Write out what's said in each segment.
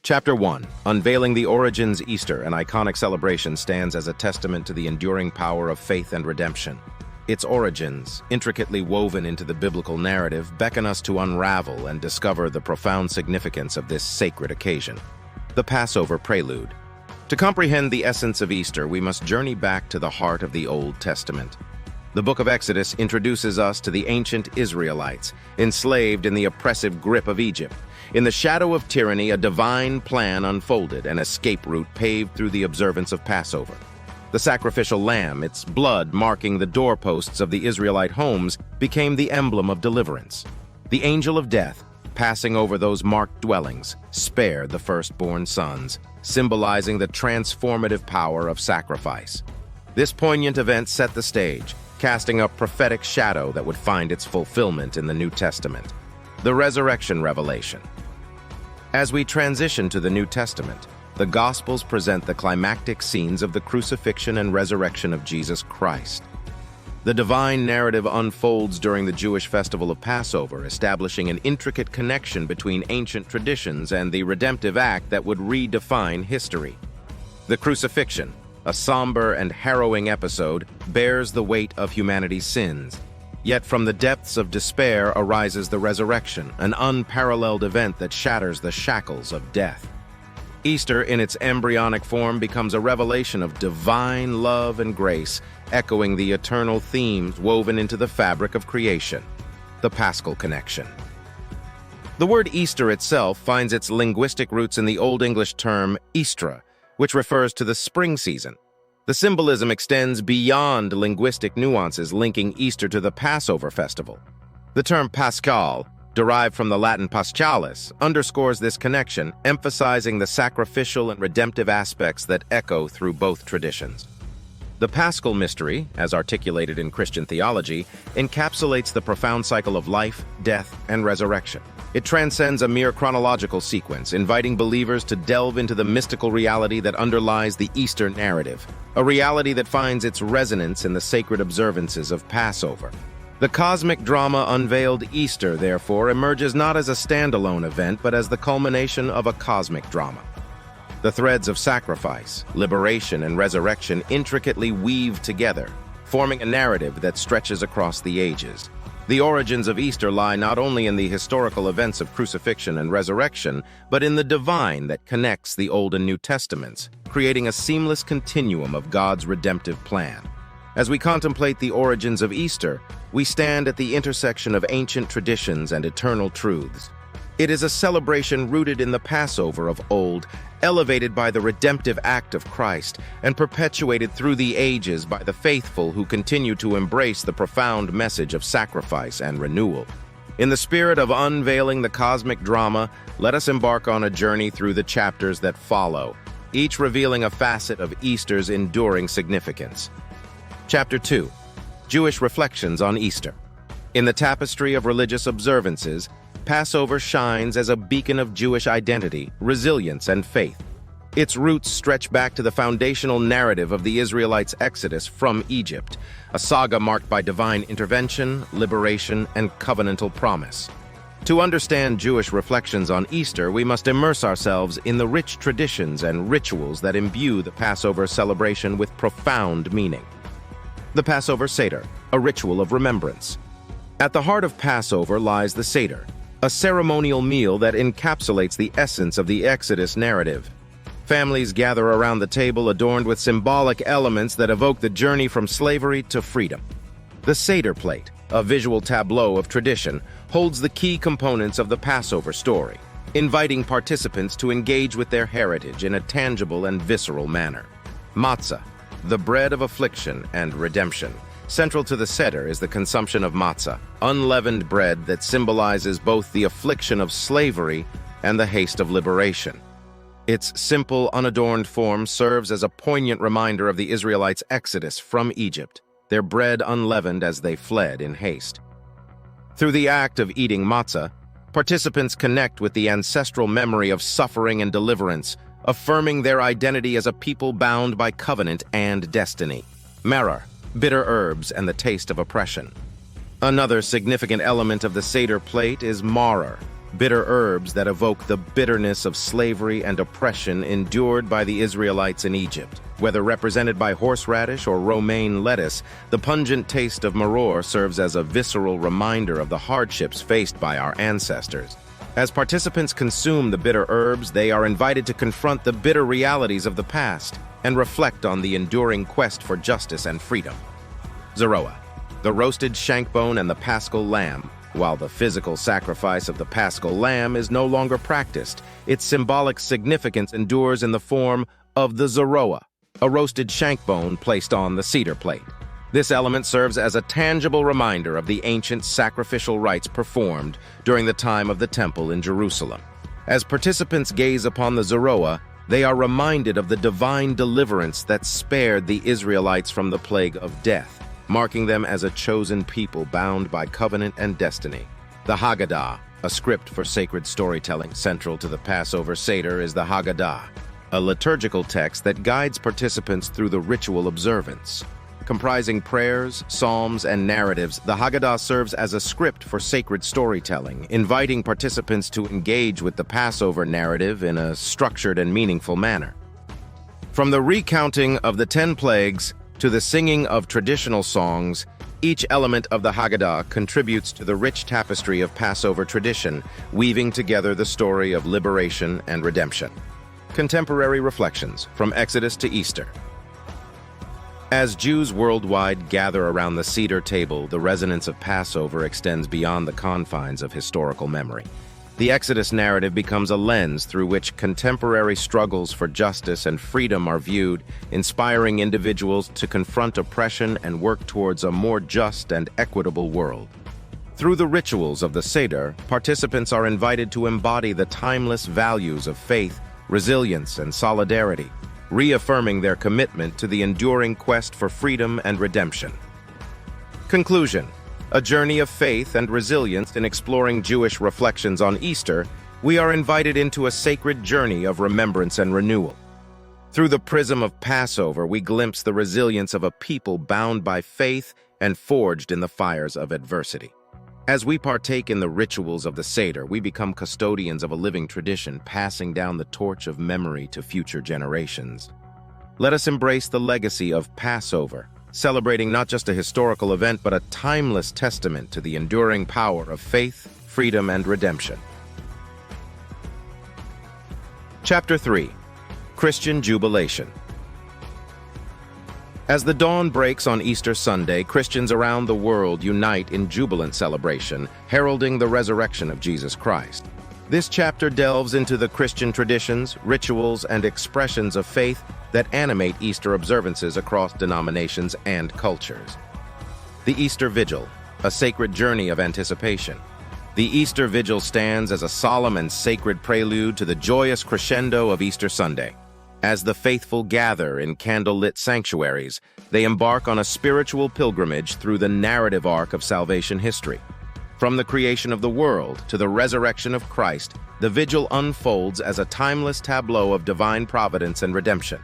Chapter 1. Unveiling the Origins. Easter, an iconic celebration, stands as a testament to the enduring power of faith and redemption. Its origins, intricately woven into the biblical narrative, beckon us to unravel and discover the profound significance of this sacred occasion. The Passover Prelude. To comprehend the essence of Easter, we must journey back to the heart of the Old Testament. The book of Exodus introduces us to the ancient Israelites, enslaved in the oppressive grip of Egypt. In the shadow of tyranny, a divine plan unfolded, an escape route paved through the observance of Passover. The sacrificial lamb, its blood marking the doorposts of the Israelite homes, became the emblem of deliverance. The angel of death, passing over those marked dwellings, spared the firstborn sons, symbolizing the transformative power of sacrifice. This poignant event set the stage, casting a prophetic shadow that would find its fulfillment in the New Testament. The Resurrection Revelation. As we transition to the New Testament, the Gospels present the climactic scenes of the crucifixion and resurrection of Jesus Christ. The divine narrative unfolds during the Jewish festival of Passover, establishing an intricate connection between ancient traditions and the redemptive act that would redefine history. The crucifixion, a somber and harrowing episode, bears the weight of humanity's sins. Yet from the depths of despair arises the resurrection, an unparalleled event that shatters the shackles of death. Easter, in its embryonic form, becomes a revelation of divine love and grace, echoing the eternal themes woven into the fabric of creation. The Paschal Connection. The word Easter itself finds its linguistic roots in the Old English term Eastra, which refers to the spring season. The symbolism extends beyond linguistic nuances, linking Easter to the Passover festival. The term Paschal, derived from the Latin paschalis, underscores this connection, emphasizing the sacrificial and redemptive aspects that echo through both traditions. The Paschal mystery, as articulated in Christian theology, encapsulates the profound cycle of life, death, and resurrection. It transcends a mere chronological sequence, inviting believers to delve into the mystical reality that underlies the Easter narrative, a reality that finds its resonance in the sacred observances of Passover. The cosmic drama unveiled Easter, therefore, emerges not as a standalone event, but as the culmination of a cosmic drama. The threads of sacrifice, liberation, and resurrection intricately weave together, forming a narrative that stretches across the ages. The origins of Easter lie not only in the historical events of crucifixion and resurrection, but in the divine that connects the Old and New Testaments, creating a seamless continuum of God's redemptive plan. As we contemplate the origins of Easter, we stand at the intersection of ancient traditions and eternal truths. It is a celebration rooted in the Passover of old, elevated by the redemptive act of Christ, and perpetuated through the ages by the faithful who continue to embrace the profound message of sacrifice and renewal. In the spirit of unveiling the cosmic drama, let us embark on a journey through the chapters that follow, each revealing a facet of Easter's enduring significance. Chapter 2. Jewish Reflections on Easter. In the tapestry of religious observances, Passover shines as a beacon of Jewish identity, resilience, and faith. Its roots stretch back to the foundational narrative of the Israelites' exodus from Egypt, a saga marked by divine intervention, liberation, and covenantal promise. To understand Jewish reflections on Easter, we must immerse ourselves in the rich traditions and rituals that imbue the Passover celebration with profound meaning. The Passover Seder, a ritual of remembrance. At the heart of Passover lies the Seder, a ceremonial meal that encapsulates the essence of the Exodus narrative. Families gather around the table adorned with symbolic elements that evoke the journey from slavery to freedom. The Seder plate, a visual tableau of tradition, holds the key components of the Passover story, inviting participants to engage with their heritage in a tangible and visceral manner. Matzah, the bread of affliction and redemption. Central to the Seder is the consumption of matzah, unleavened bread that symbolizes both the affliction of slavery and the haste of liberation. Its simple, unadorned form serves as a poignant reminder of the Israelites' exodus from Egypt, their bread unleavened as they fled in haste. Through the act of eating matzah, participants connect with the ancestral memory of suffering and deliverance, affirming their identity as a people bound by covenant and destiny. Maror, bitter herbs, and the taste of oppression. Another significant element of the Seder plate is maror, bitter herbs that evoke the bitterness of slavery and oppression endured by the Israelites in Egypt. Whether represented by horseradish or romaine lettuce, the pungent taste of maror serves as a visceral reminder of the hardships faced by our ancestors. As participants consume the bitter herbs, they are invited to confront the bitter realities of the past and reflect on the enduring quest for justice and freedom. Zoroa, the roasted shank bone and the paschal lamb. While the physical sacrifice of the paschal lamb is no longer practiced, its symbolic significance endures in the form of the zoroa, a roasted shank bone placed on the cedar plate. This element serves as a tangible reminder of the ancient sacrificial rites performed during the time of the temple in Jerusalem. As participants gaze upon the zoroa, they are reminded of the divine deliverance that spared the Israelites from the plague of death, marking them as a chosen people bound by covenant and destiny. The Haggadah, a script for sacred storytelling central to the Passover Seder, is the Haggadah, a liturgical text that guides participants through the ritual observance. Comprising prayers, psalms, and narratives, the Haggadah serves as a script for sacred storytelling, inviting participants to engage with the Passover narrative in a structured and meaningful manner. From the recounting of the 10 plagues to the singing of traditional songs, each element of the Haggadah contributes to the rich tapestry of Passover tradition, weaving together the story of liberation and redemption. Contemporary reflections from Exodus to Easter. As Jews worldwide gather around the Seder table, the resonance of Passover extends beyond the confines of historical memory. The Exodus narrative becomes a lens through which contemporary struggles for justice and freedom are viewed, inspiring individuals to confront oppression and work towards a more just and equitable world. Through the rituals of the Seder, participants are invited to embody the timeless values of faith, resilience, and solidarity, reaffirming their commitment to the enduring quest for freedom and redemption. Conclusion: a journey of faith and resilience in exploring Jewish reflections on Easter, we are invited into a sacred journey of remembrance and renewal. Through the prism of Passover, we glimpse the resilience of a people bound by faith and forged in the fires of adversity. As we partake in the rituals of the Seder, we become custodians of a living tradition, passing down the torch of memory to future generations. Let us embrace the legacy of Passover, celebrating not just a historical event, but a timeless testament to the enduring power of faith, freedom, and redemption. Chapter 3. Christian Jubilation. As the dawn breaks on Easter Sunday, Christians around the world unite in jubilant celebration, heralding the resurrection of Jesus Christ. This chapter delves into the Christian traditions, rituals, and expressions of faith that animate Easter observances across denominations and cultures. The Easter Vigil, a sacred journey of anticipation. The Easter Vigil stands as a solemn and sacred prelude to the joyous crescendo of Easter Sunday. As the faithful gather in candle-lit sanctuaries, they embark on a spiritual pilgrimage through the narrative arc of salvation history. From the creation of the world to the resurrection of Christ, the vigil unfolds as a timeless tableau of divine providence and redemption.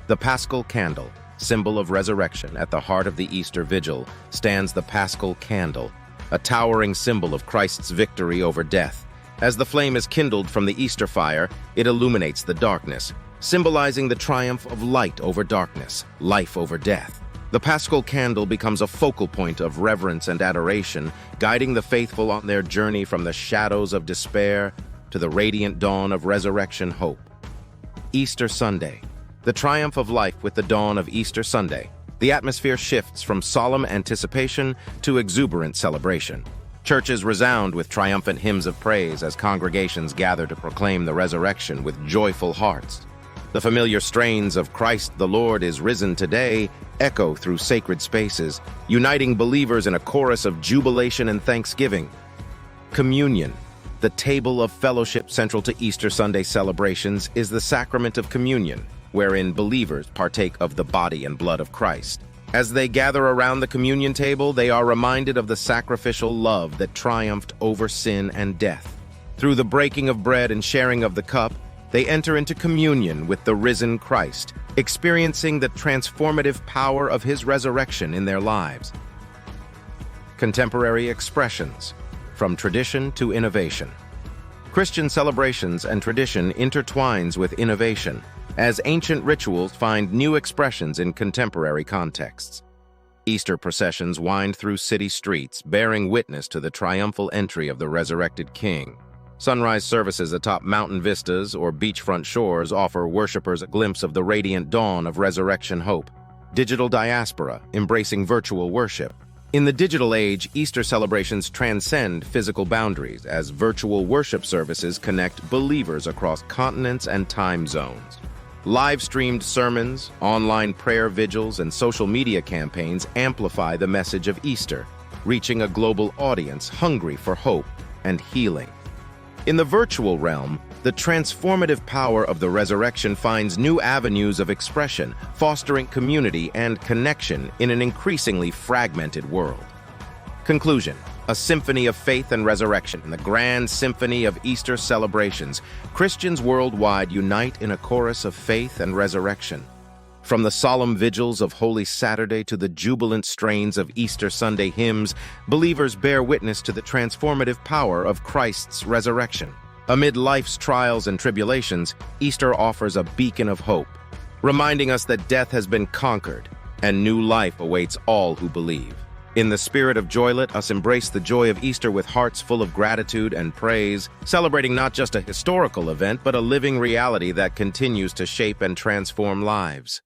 The Paschal Candle, symbol of resurrection, at the heart of the Easter Vigil stands the Paschal Candle, a towering symbol of Christ's victory over death. As the flame is kindled from the Easter fire, it illuminates the darkness, symbolizing the triumph of light over darkness, life over death. The Paschal Candle becomes a focal point of reverence and adoration, guiding the faithful on their journey from the shadows of despair to the radiant dawn of resurrection hope. Easter Sunday, the triumph of life with the dawn of Easter Sunday. The atmosphere shifts from solemn anticipation to exuberant celebration. Churches resound with triumphant hymns of praise as congregations gather to proclaim the resurrection with joyful hearts. The familiar strains of "Christ the Lord is risen today" echo through sacred spaces, uniting believers in a chorus of jubilation and thanksgiving. Communion, the table of fellowship central to Easter Sunday celebrations, is the sacrament of communion, wherein believers partake of the body and blood of Christ. As they gather around the communion table, they are reminded of the sacrificial love that triumphed over sin and death. Through the breaking of bread and sharing of the cup, they enter into communion with the risen Christ, experiencing the transformative power of his resurrection in their lives. Contemporary expressions, from tradition to innovation. Christian celebrations and tradition intertwines with innovation, as ancient rituals find new expressions in contemporary contexts. Easter processions wind through city streets, bearing witness to the triumphal entry of the resurrected King. Sunrise services atop mountain vistas or beachfront shores offer worshippers a glimpse of the radiant dawn of resurrection hope. Digital diaspora, embracing virtual worship. In the digital age, Easter celebrations transcend physical boundaries as virtual worship services connect believers across continents and time zones. Live-streamed sermons, online prayer vigils, and social media campaigns amplify the message of Easter, reaching a global audience hungry for hope and healing. In the virtual realm, the transformative power of the resurrection finds new avenues of expression, fostering community and connection in an increasingly fragmented world. Conclusion: a symphony of faith and resurrection, in the grand symphony of Easter celebrations, Christians worldwide unite in a chorus of faith and resurrection. From the solemn vigils of Holy Saturday to the jubilant strains of Easter Sunday hymns, believers bear witness to the transformative power of Christ's resurrection. Amid life's trials and tribulations, Easter offers a beacon of hope, reminding us that death has been conquered and new life awaits all who believe. In the spirit of joy, let us embrace the joy of Easter with hearts full of gratitude and praise, celebrating not just a historical event, but a living reality that continues to shape and transform lives.